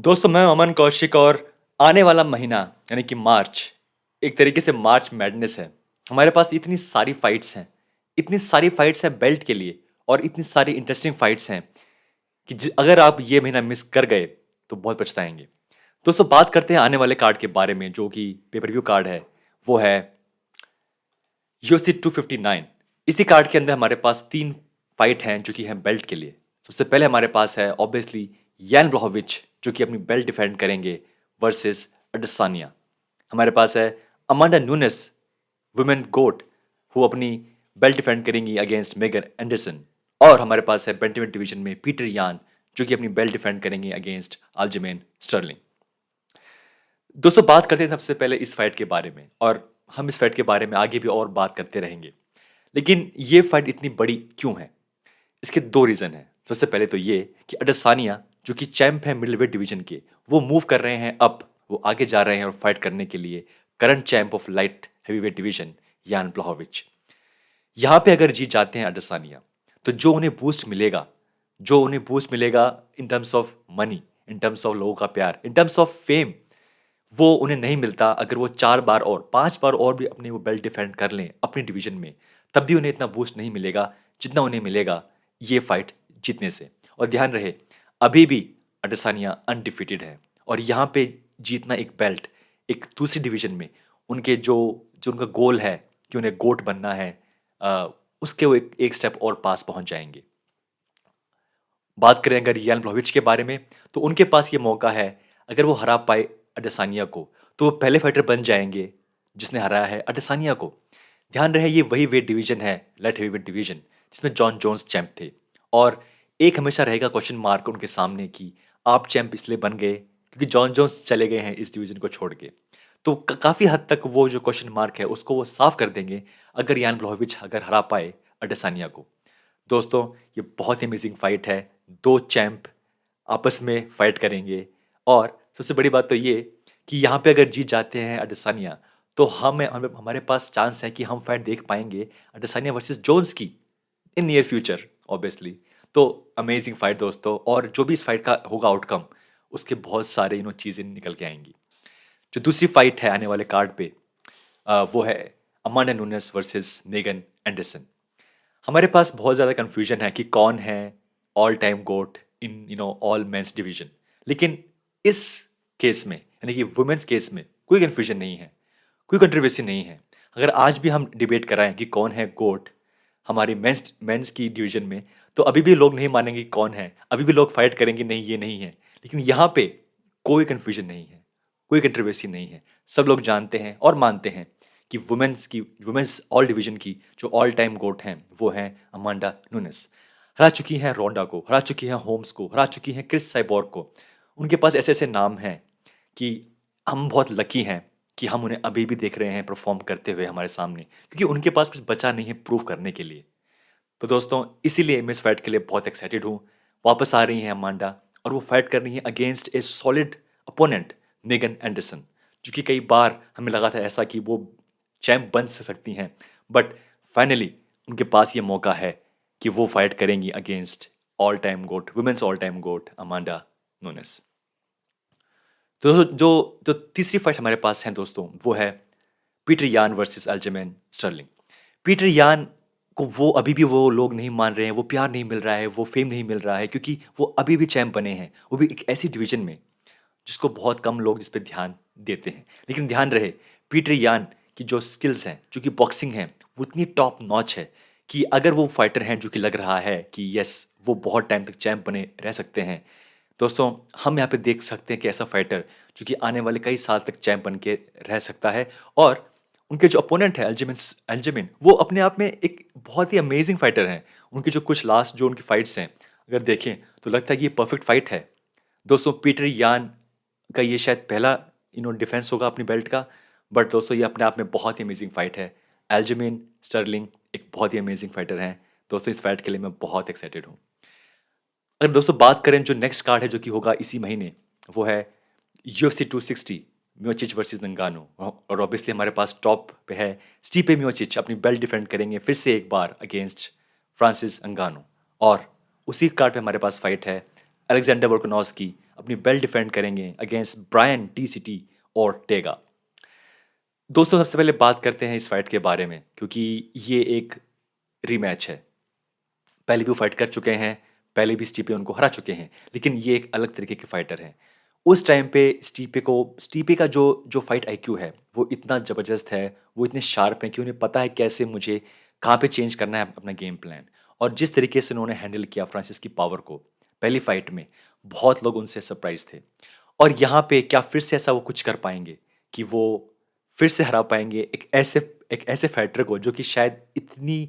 दोस्तों मैं अमन कौशिक और आने वाला महीना यानी कि मार्च एक तरीके से मार्च मैडनेस है। हमारे पास इतनी सारी फाइट्स हैं बेल्ट के लिए और इतनी सारी इंटरेस्टिंग फाइट्स हैं कि अगर आप ये महीना मिस कर गए तो बहुत पछताएंगे। दोस्तों बात करते हैं आने वाले कार्ड के बारे में जो कि पेपर व्यू कार्ड है। वो है UFC 259। इसी कार्ड के अंदर हमारे पास तीन फाइट हैं जो कि हैं बेल्ट के लिए। सबसे पहले हमारे पास है ऑब्वियसली यान ब्लॉहोविच जो कि अपनी बेल्ट डिफेंड करेंगे वर्सेस अडसानिया। हमारे पास है अमांडा न्यूनेस वुमेन गोट वो अपनी बेल्ट डिफेंड करेंगी अगेंस्ट मेगन एंडरसन। और हमारे पास है बेंटवेट डिवीजन में पीटर यान जो कि अपनी बेल्ट डिफेंड करेंगे अगेंस्ट अल्जेमेन स्टर्लिंग। दोस्तों बात करते हैं सबसे पहले इस फाइट के बारे में और हम इस फाइट के बारे में आगे भी और बात करते रहेंगे। लेकिन ये फाइट इतनी बड़ी क्यों है? इसके दो रीज़न हैं। सबसे पहले तो ये कि अडसानिया जो कि चैंप है मिडलवेट डिवीजन के, वो मूव कर रहे हैं अप, वो आगे जा रहे हैं और फाइट करने के लिए current champ of light heavyweight division यान ब्लॉहोविच। यहाँ पे अगर जीत जाते हैं अडसानिया तो जो उन्हें बूस्ट मिलेगा in terms of money, in terms of लोगों का प्यार, इन टर्म्स ऑफ फेम, वो उन्हें नहीं मिलता अगर वो 4 बार और 5 बार और भी अपनी वो बेल्ट डिफेंड कर लें अपनी डिवीजन में। तब भी उन्हें इतना बूस्ट नहीं मिलेगा जितना उन्हें मिलेगा ये फाइट जीतने से। और ध्यान रहे अभी भी अडसानिया अनडिफीटेड है और यहाँ पे जीतना एक बेल्ट एक दूसरी डिवीजन में उनके जो जो उनका गोल है कि उन्हें गोट बनना है, उसके वो एक स्टेप और पास पहुंच जाएंगे। बात करें अगर यान ब्लॉविच के बारे में तो उनके पास ये मौका है। अगर वो हरा पाए अडसानिया को तो वो पहले फाइटर बन जाएंगे जिसने हराया है अडसानिया को। ध्यान रहे ये वही वेट डिवीजन है, लाइट हेवीवेट डिवीजन, जिसमें जॉन जोन्स चैंप थे। और एक हमेशा रहेगा क्वेश्चन मार्क उनके सामने कि आप चैंप इसलिए बन गए क्योंकि जॉन जोन्स चले गए हैं इस डिवीजन को छोड़ के। तो काफ़ी हद तक वो जो क्वेश्चन मार्क है उसको वो साफ कर देंगे अगर यान ब्लॉविच अगर हरा पाए अडसानिया को। दोस्तों ये बहुत ही अमेजिंग फाइट है। दो चैंप आपस में फाइट करेंगे और सबसे बड़ी बात तो ये कि यहाँ पे अगर जीत जाते हैं अडसानिया तो हमारे पास चांस है कि हम फाइट देख पाएंगे अडसानिया वर्सेस जोन्स की इन नियर फ्यूचर ऑब्वियसली। तो अमेजिंग फाइट दोस्तों, और जो भी इस फाइट का होगा आउटकम उसके बहुत सारे चीज़ें निकल के आएंगी। जो दूसरी फाइट है आने वाले कार्ड पे वो है Amanda Nunes versus Megan Anderson. हमारे पास बहुत ज़्यादा कन्फ्यूजन है कि कौन है all time GOAT in all men's division. लेकिन इस केस में यानी कि वुमेन्स केस में कोई कन्फ्यूजन नहीं है, कोई कंट्रोवर्सी नहीं है। अगर आज भी हम डिबेट कराएं कि कौन है गोट हमारी मेंस मेंस की डिवीजन में तो अभी भी लोग नहीं मानेंगे कि कौन है, अभी भी लोग फाइट करेंगे नहीं ये नहीं है। लेकिन यहाँ पे कोई कन्फ्यूजन नहीं है, कोई कंट्रोवर्सी नहीं है। सब लोग जानते हैं और मानते हैं कि वुमेन्स ऑल डिवीजन की जो ऑल टाइम गोट हैं वो हैं अमांडा नुनेस। हरा चुकी हैं रोंडा को, हरा चुकी हैं होम्स को, हरा चुकी हैं क्रिस साइबोर्ग को। उनके पास ऐसे ऐसे नाम हैं कि हम बहुत लकी हैं कि हम उन्हें अभी भी देख रहे हैं परफॉर्म करते हुए हमारे सामने, क्योंकि उनके पास कुछ बचा नहीं है प्रूव करने के लिए। तो दोस्तों इसीलिए मैं इस फाइट के लिए बहुत एक्साइटेड हूँ। वापस आ रही हैं अमांडा और वो फाइट कर रही हैं अगेंस्ट ए सॉलिड अपोनेंट मेगन एंडरसन, जो कि कई बार हमें लगा था ऐसा कि वो चैंप बन सकती हैं, बट फाइनली उनके पास ये मौका है कि वो फाइट करेंगी अगेंस्ट ऑल टाइम गोट, वुमेन्स ऑल टाइम गोट अमांडा नूनेस। तो जो जो तीसरी फाइट हमारे पास है दोस्तों वो है पीटर यान वर्सेस अल्जेमेन स्टर्लिंग। पीटर यान को वो अभी भी वो लोग नहीं मान रहे हैं, वो प्यार नहीं मिल रहा है, वो फेम नहीं मिल रहा है, क्योंकि वो अभी भी चैंप बने हैं, वो भी एक ऐसी डिवीजन में जिसको बहुत कम लोग जिस पे ध्यान देते हैं। लेकिन ध्यान रहे पीटर यान की जो स्किल्स हैं, जो कि बॉक्सिंग है, वो इतनी टॉप नॉच है कि अगर वो फाइटर हैं जो कि लग रहा है कि यस वो बहुत टाइम तक चैंप बने रह सकते हैं। दोस्तों हम यहाँ पे देख सकते हैं कि ऐसा फाइटर जो कि आने वाले कई साल तक चैंप बन के रह सकता है। और उनके जो अपोनेंट है अल्जेमिन वो अपने आप में एक बहुत ही अमेजिंग फाइटर हैं। उनकी जो कुछ लास्ट जो उनकी फाइट्स हैं अगर देखें तो लगता है कि ये परफेक्ट फाइट है। दोस्तों पीटर यान का ये शायद पहला डिफेंस होगा अपनी बेल्ट का, बट दोस्तों ये अपने आप में बहुत ही अमेजिंग फाइट है। एल्जेमिन स्टर्लिंग एक बहुत ही अमेजिंग फाइटर हैं। दोस्तों इस फाइट के लिए मैं बहुत एक्साइटेड हूँ। अगर दोस्तों बात करें जो नेक्स्ट कार्ड है जो कि होगा इसी महीने, वो है UFC 260 मियोचिच वर्सेस नंगानो। और ऑब्वियसली हमारे पास टॉप पे है स्टीपे मियोचिच अपनी बेल्ट डिफेंड करेंगे फिर से एक बार अगेंस्ट फ्रांसिस अंगानो। और उसी कार्ड पे हमारे पास फाइट है अलेक्जेंडर वोल्कानोव्स्की अपनी बेल्ट डिफेंड करेंगे अगेंस्ट ब्रायन टीसीटी और टेगा। दोस्तों सबसे पहले बात करते हैं इस फाइट के बारे में, क्योंकि ये एक रीमैच है। पहले भी वो फाइट कर चुके हैं, पहले भी स्टीपे उनको हरा चुके हैं, लेकिन ये एक अलग तरीके के फाइटर हैं। उस टाइम पे स्टीपे का जो जो फाइट आईक्यू है वो इतना ज़बरदस्त है, वो इतने शार्प हैं कि उन्हें पता है कैसे मुझे कहाँ पे चेंज करना है अपना गेम प्लान। और जिस तरीके से उन्होंने हैंडल किया फ्रांसिस की पावर को पहली फाइट में, बहुत लोग उनसे सरप्राइज़ थे। और यहाँ पे क्या फिर से ऐसा वो कुछ कर पाएँगे कि वो फिर से हरा पाएँगे एक ऐसे फाइटर को जो कि शायद इतनी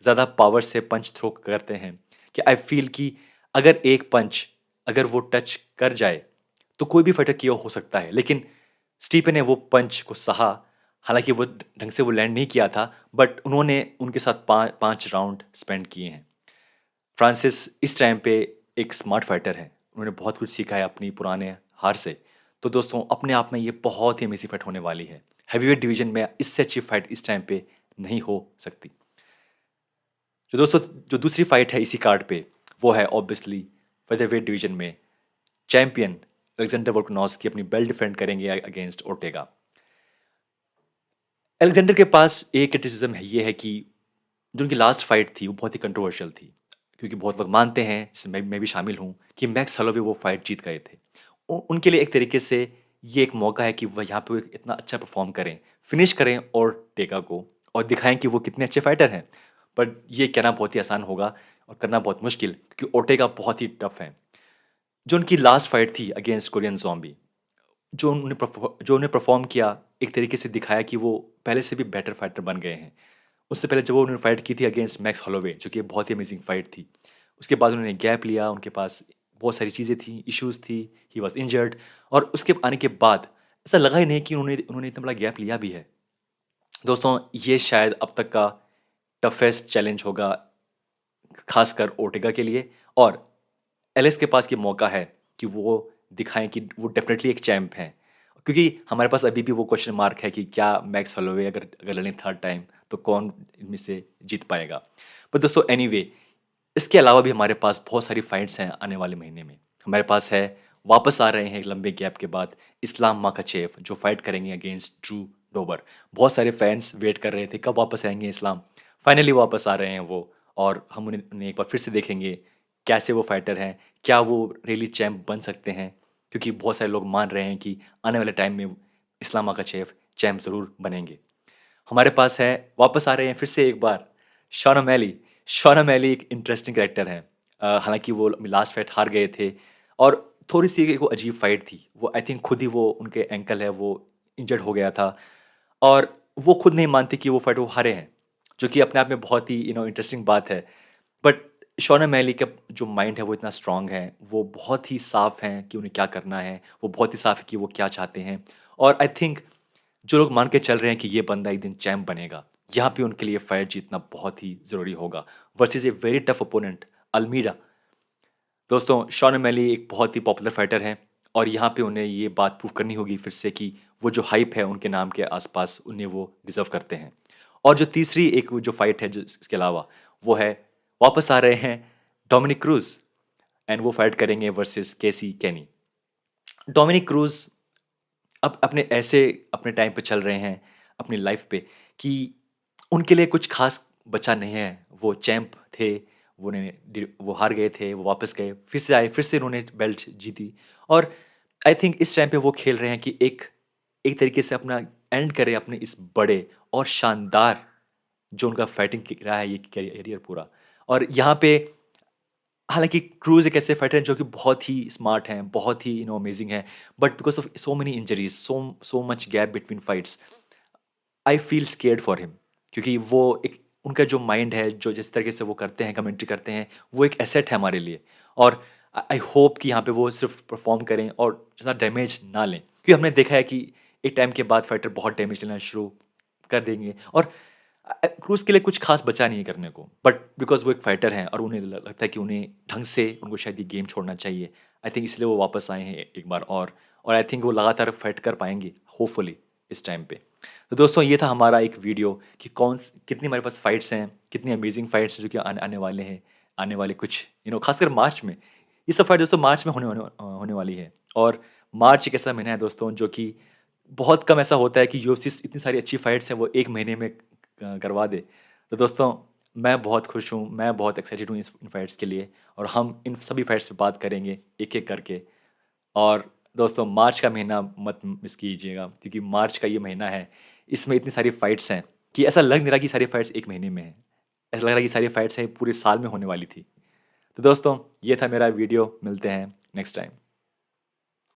ज़्यादा पावर से पंच थ्रो करते हैं कि आई फ़ील कि अगर एक पंच अगर वो टच कर जाए, तो कोई भी फाइटर KO हो सकता है। लेकिन स्टीफन ने वो पंच को सहा, हालाँकि वो ढंग से वो लैंड नहीं किया था, बट उन्होंने उनके साथ 5 राउंड स्पेंड किए हैं। फ्रांसिस इस टाइम पे एक स्मार्ट फाइटर है। उन्होंने बहुत कुछ सीखा है अपनी पुराने हार से। तो दोस्तों अपने आप में ये बहुत ही अमेज़िंग फाइट होने वाली है। हेवीवेट डिवीज़न में इससे अच्छी फाइट इस टाइम पे नहीं हो सकती। जो दोस्तों जो दूसरी फाइट है इसी कार्ड पे, वो है ऑब्वियसली फेदरवेट डिवीज़न में चैंपियन अलेक्जेंडर वोल्कानोव्स्की अपनी बेल्ट डिफेंड करेंगे अगेंस्ट ओर्टेगा। अलेक्जेंडर के पास एक क्रिटिसिज्म है, ये है कि जो उनकी लास्ट फाइट थी वो बहुत ही कंट्रोवर्शियल थी, क्योंकि बहुत लोग मानते हैं, इसमें मैं भी शामिल हूँ, कि मैक्स होलोवे वो फाइट जीत गए थे। उनके लिए एक तरीके से ये एक मौका है कि वह यहाँ पे वो इतना अच्छा परफॉर्म करें, फिनिश करें ओर्टेगा को और दिखाएं कि वो कितने अच्छे फाइटर हैं। पर ये कहना बहुत ही आसान होगा और करना बहुत मुश्किल, क्योंकि ओर्टेगा बहुत ही टफ है। जो उनकी लास्ट फाइट थी अगेंस्ट कोरियन ज़ॉम्बी, जो उन्हें परफॉर्म किया, एक तरीके से दिखाया कि वो पहले से भी बेटर फाइटर बन गए हैं। उससे पहले जब वो उन्होंने फाइट की थी अगेंस्ट मैक्स होलोवे, जो कि बहुत ही अमेजिंग फाइट थी। उसके बाद उन्होंने गैप लिया, उनके पास बहुत सारी चीज़ें थी, इश्यूज़ थी, ही वाज़ इंजर्ड, और उसके आने के बाद ऐसा लगा ही नहीं कि उन्होंने उन्होंने इतना बड़ा गैप लिया भी है। दोस्तों ये शायद अब तक का टफेस्ट चैलेंज होगा, खासकर ओर्टेगा के लिए। और एलिस के पास ये मौका है कि वो दिखाएँ कि वो डेफ़िनेटली एक चैम्प हैं। क्योंकि हमारे पास अभी भी वो क्वेश्चन मार्क है कि क्या मैक्स होलोवे अगर अगर लड़ें थर्ड टाइम तो कौन इनमें से जीत पाएगा? पर दोस्तों एनीवे, इसके अलावा भी हमारे पास बहुत सारी फाइट्स हैं आने वाले महीने में। हमारे पास है, वापस आ रहे हैं एक लंबे गैप के बाद, इस्लाम माखाचेव जो फाइट करेंगे अगेंस्ट ड्रू डोबर। बहुत सारे फैन्स वेट कर रहे थे कब वापस आएँगे इस्लाम। फाइनली वापस आ रहे हैं वो, और हम उन्हें एक बार फिर से देखेंगे कैसे वो फाइटर हैं, क्या वो रियली चैंप बन सकते हैं? क्योंकि बहुत सारे लोग मान रहे हैं कि आने वाले टाइम में इस्लाम माखाचेव चैंप ज़रूर बनेंगे। हमारे पास है, वापस आ रहे हैं फिर से एक बार, शॉन ओमैली। शॉन ओमैली एक इंटरेस्टिंग कैरेक्टर हैं। हालाँकि वो लास्ट फाइट हार गए थे और थोड़ी-सी एक वो अजीब फाइट थी। वो आई थिंक खुद ही वो उनके एंकल है वो इंजर्ड हो गया था, और वो खुद नहीं मानते कि वो फाइट वो हारे हैं, जो कि अपने आप में बहुत ही इंटरेस्टिंग बात है। बट शॉन ओमैली का जो माइंड है वो इतना स्ट्रॉन्ग है, वो बहुत ही साफ़ हैं कि उन्हें क्या करना है, वो बहुत ही साफ़ है कि वो क्या चाहते हैं। और आई थिंक जो लोग मान के चल रहे हैं कि ये बंदा एक दिन चैंप बनेगा, यहाँ पे उनके लिए फाइट जीतना बहुत ही ज़रूरी होगा versus a very tough opponent Almeida. दोस्तों शॉन ओमैली एक बहुत ही पॉपुलर फाइटर हैं, और यहाँ पे उन्हें ये बात प्रूव करनी होगी फिर से कि वो जो हाइप है उनके नाम के आसपास उन्हें वो डिज़र्व करते हैं। और जो तीसरी एक जो फाइट है जो इसके अलावा, वो है, वापस आ रहे हैं डोमिनिक क्रूज़, एंड वो फाइट करेंगे versus Casey Kenney. Dominick cruise अब अपने टाइम पे चल रहे हैं, अपनी लाइफ पे, कि उनके लिए कुछ ख़ास बचा नहीं है। वो चैंप थे, वो हार गए थे, वो वापस गए, फिर से आए, फिर से उन्होंने बेल्ट जीती, और आई थिंक इस टाइम पे वो खेल रहे हैं कि एक एक तरीके से अपना एंड करें अपने इस बड़े और शानदार जो उनका फाइटिंग रहा है ये करियर पूरा। और यहाँ पे हालाँकि क्रूज़ एक ऐसे फाइटर हैं जो कि बहुत ही स्मार्ट हैं, बहुत ही अमेज़िंग हैं, but because of so many injuries, so much gap between fights, I feel scared for him, क्योंकि वो एक उनका जो माइंड है, जो जिस तरीके से वो करते हैं, कमेंट्री करते हैं, वो एक एसेट है हमारे लिए। और आई होप कि यहाँ पे वो सिर्फ़ परफ़ॉर्म करें और ज़्यादा डैमेज ना लें। क्योंकि हमने देखा है कि एक टाइम के बाद फाइटर बहुत डैमेज लेना शुरू कर देंगे, और क्रूज़ के लिए कुछ ख़ास बचा नहीं है करने को। बट बिकॉज़ वो एक फाइटर हैं और उन्हें लगता है कि उन्हें ढंग से उनको शायद ये गेम छोड़ना चाहिए। आई थिंक इसलिए वो वापस आए हैं एक बार और आई थिंक वो लगातार फाइट कर पाएँगे होपफुली इस टाइम पे। तो दोस्तों ये था हमारा एक वीडियो कि कितनी हमारे पास फाइट्स हैं, कितनी अमेजिंग फाइट्स हैं जो कि आने आने वाले हैं, आने वाले कुछ ख़ासकर मार्च में। ये सब फाइट दोस्तों मार्च में होने वाली है। और मार्च एक ऐसा महीना है दोस्तों जो कि बहुत कम ऐसा होता है कि यूएफसी इतनी सारी अच्छी फाइट्स हैं वो 1 महीने में करवा दे। तो दोस्तों मैं बहुत खुश हूँ, मैं बहुत एक्साइटेड हूँ इन फाइट्स के लिए और हम इन सभी फाइट्स पे बात करेंगे एक-एक करके। और दोस्तों मार्च का महीना मत मिस कीजिएगा क्योंकि मार्च का ये महीना है, इसमें इतनी सारी फाइट्स हैं कि ऐसा लग नहीं रहा कि सारी फाइट्स 1 महीने में हैं। ऐसा लग रहा है कि सारी फाइट्स हैं पूरे साल में होने वाली थी। तो दोस्तों ये था मेरा वीडियो, मिलते हैं नेक्स्ट टाइम।